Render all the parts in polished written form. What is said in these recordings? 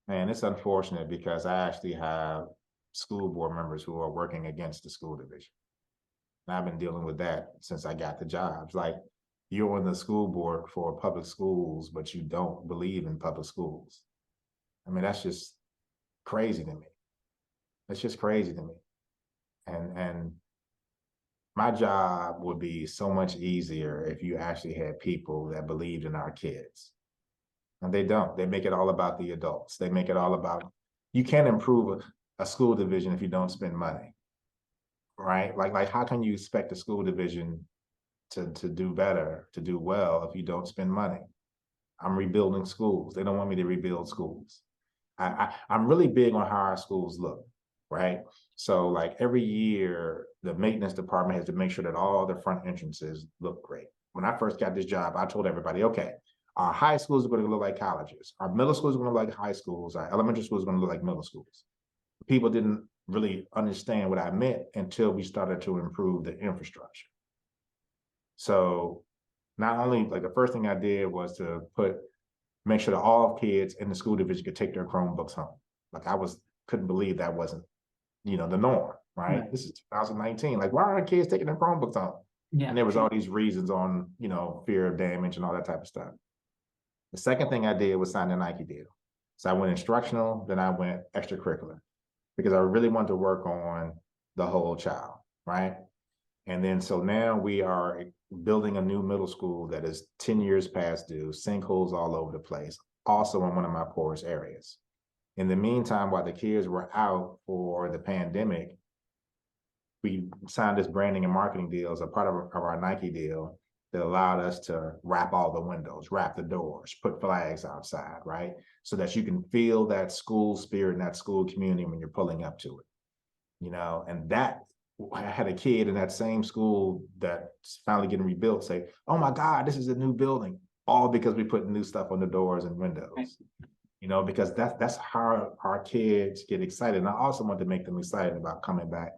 Man, it's unfortunate because I actually have school board members who are working against the school division. And I've been dealing with that since I got the jobs. Like, you're on the school board for public schools, but you don't believe in public schools. I mean, that's just crazy to me. It's just crazy to me. And my job would be so much easier if you actually had people that believed in our kids. And they don't. They make it all about the adults. They make it all about, you can't improve a school division if you don't spend money, right? Like how can you expect a school division to do better, to do well if you don't spend money? I'm rebuilding schools. They don't want me to rebuild schools. I'm really big on how our schools look, right? So like every year, the maintenance department has to make sure that all the front entrances look great. When I first got this job, I told everybody, okay, our high schools are going to look like colleges. Our middle schools are going to look like high schools. Our elementary schools are going to look like middle schools. People didn't really understand what I meant until we started to improve the infrastructure. So not only, like, the first thing I did was to make sure that all kids in the school division could take their Chromebooks home. Like, couldn't believe that wasn't, the norm, right? Right. This is 2019. Like, why aren't kids taking their Chromebooks home? Yeah. And there was all these reasons on, fear of damage and all that type of stuff. The second thing I did was sign the Nike deal. So I went instructional, then I went extracurricular because I really wanted to work on the whole child, right? And then so now we are building a new middle school that is 10 years past due, sinkholes all over the place, also in one of my poorest areas. In the meantime, while the kids were out for the pandemic, we signed this branding and marketing deal as a part of our Nike deal that allowed us to wrap all the windows, wrap the doors, put flags outside, right? So that you can feel that school spirit and that school community when you're pulling up to it, and that, I had a kid in that same school that's finally getting rebuilt say, oh my God, this is a new building, all because we put new stuff on the doors and windows, Right. because that's how our kids get excited. And I also want to make them excited about coming back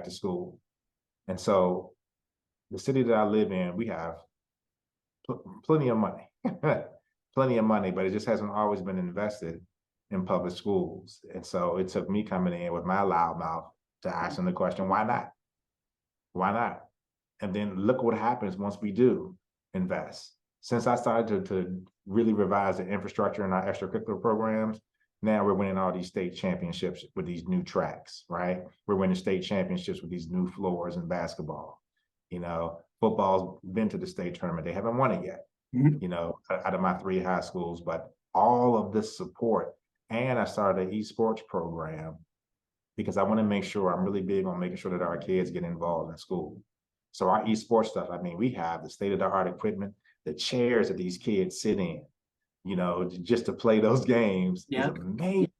to school. And so the city that I live in, we have plenty of money, plenty of money, but it just hasn't always been invested in public schools. And so it took me coming in with my loud mouth to ask them the question, why not? Why not? And then look what happens once we do invest. Since I started to really revise the infrastructure in our extracurricular programs, now we're winning all these state championships with these new tracks, right? We're winning state championships with these new floors in basketball. Football's been to the state tournament. They haven't won it yet, out of my 3 high schools, but all of this support. And I started an esports program because I want to make sure, I'm really big on making sure that our kids get involved in school. So our esports stuff, I mean, we have the state-of-the-art equipment, the chairs that these kids sit in, just to play those games is amazing.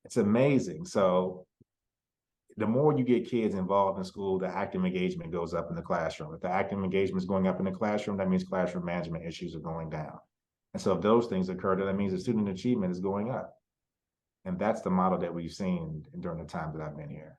It's amazing. So the more you get kids involved in school, the active engagement goes up in the classroom. If the active engagement is going up in the classroom, that means classroom management issues are going down. And so if those things occur, that means the student achievement is going up. And that's the model that we've seen during the time that I've been here.